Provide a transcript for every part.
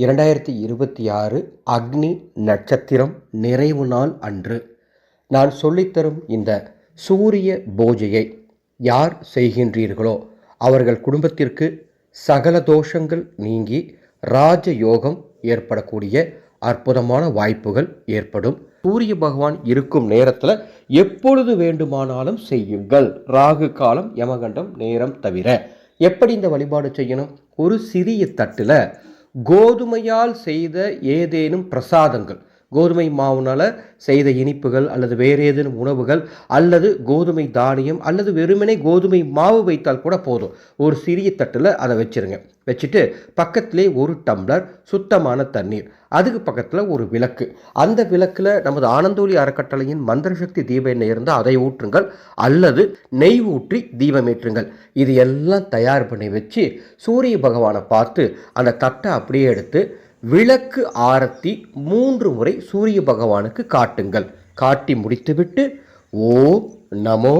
2026 அக்னி நட்சத்திரம் நிறைவு நாள் அன்று நான் சொல்லித்தரும் இந்த சூரிய பூஜையை யார் செய்கின்றீர்களோ அவர்கள் குடும்பத்திற்கு சகல தோஷங்கள் நீங்கி ராஜயோகம் ஏற்படக்கூடிய அற்புதமான வாய்ப்புகள் ஏற்படும். சூரிய பகவான் இருக்கும் நேரத்தில் எப்பொழுது வேண்டுமானாலும் செய்யுங்கள். ராகு காலம் யமகண்டம் நேரம் தவிர. எப்படி இந்த வழிபாடு செய்யணும்? ஒரு சிறிய தட்டில் கோதுமையால் செய்த ஏதேனும் பிரசாதங்கள், கோதுமை மாவுனால் செய்த இனிப்புகள் அல்லது வேறு ஏதேனும் உணவுகள் அல்லது கோதுமை தானியம் அல்லது வெறுமனே கோதுமை மாவு வைத்தால் கூட போதும். ஒரு சிறிய தட்டில் அதை வச்சுருங்க. வச்சுட்டு பக்கத்திலே ஒரு டம்ளர் சுத்தமான தண்ணீர், அதுக்கு பக்கத்தில் ஒரு விளக்கு. அந்த விளக்கில் நமது ஆனந்தோலி அறக்கட்டளையின் மந்திர சக்தி தீப எண்ணெய் இருந்தால் அதை ஊற்றுங்கள் அல்லது நெய் ஊற்றி தீபமேற்றுங்கள். இது எல்லாம் தயார் பண்ணி வச்சு சூரிய பகவானை பார்த்து அந்த தட்டை அப்படியே எடுத்து விளக்கு ஆரத்தி 3 முறை சூரிய பகவானுக்கு காட்டுங்கள். காட்டி முடித்துவிட்டு ஓம் நமோ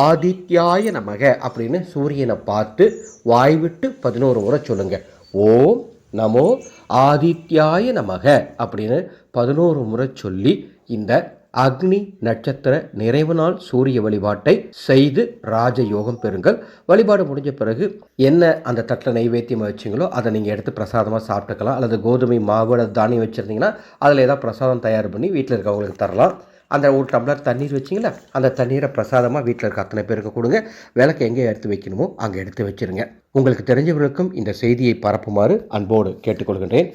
ஆதித்யாய நமக அப்படின்னு சூரியனை பார்த்து வாய்விட்டு 11 முறை சொல்லுங்க. ஓம் நமோ ஆதித்யாய நமக அப்படின்னு 11 முறை சொல்லி இந்த அக்னி நட்சத்திர நிறைவு நாள் சூரிய வழிபாட்டை செய்து ராஜயோகம் பெறுங்கள். வழிபாடு முடிஞ்ச பிறகு என்ன அந்த தட்டில் நைவேத்தியமாக வச்சிங்களோ அதை நீங்கள் எடுத்து பிரசாதமாக சாப்பிட்டுக்கலாம். அல்லது கோதுமை மாவு அல்லது தானியம் வச்சுருந்தீங்கன்னா அதில் ஏதாவது பிரசாதம் தயார் பண்ணி வீட்டில் இருக்கவங்களுக்கு தரலாம். அந்த ஒரு டம்ளர் தண்ணீர் வச்சிங்களா, அந்த தண்ணீரை பிரசாதமாக வீட்டில் இருக்க அத்தனை பேருக்கு கொடுங்க. விளக்கு எங்கே எடுத்து வைக்கணுமோ அங்கே எடுத்து வச்சுருங்க. உங்களுக்கு தெரிஞ்சவர்களுக்கும் இந்த செய்தியை பரப்புமாறு அன்போடு கேட்டுக்கொள்கின்றேன்.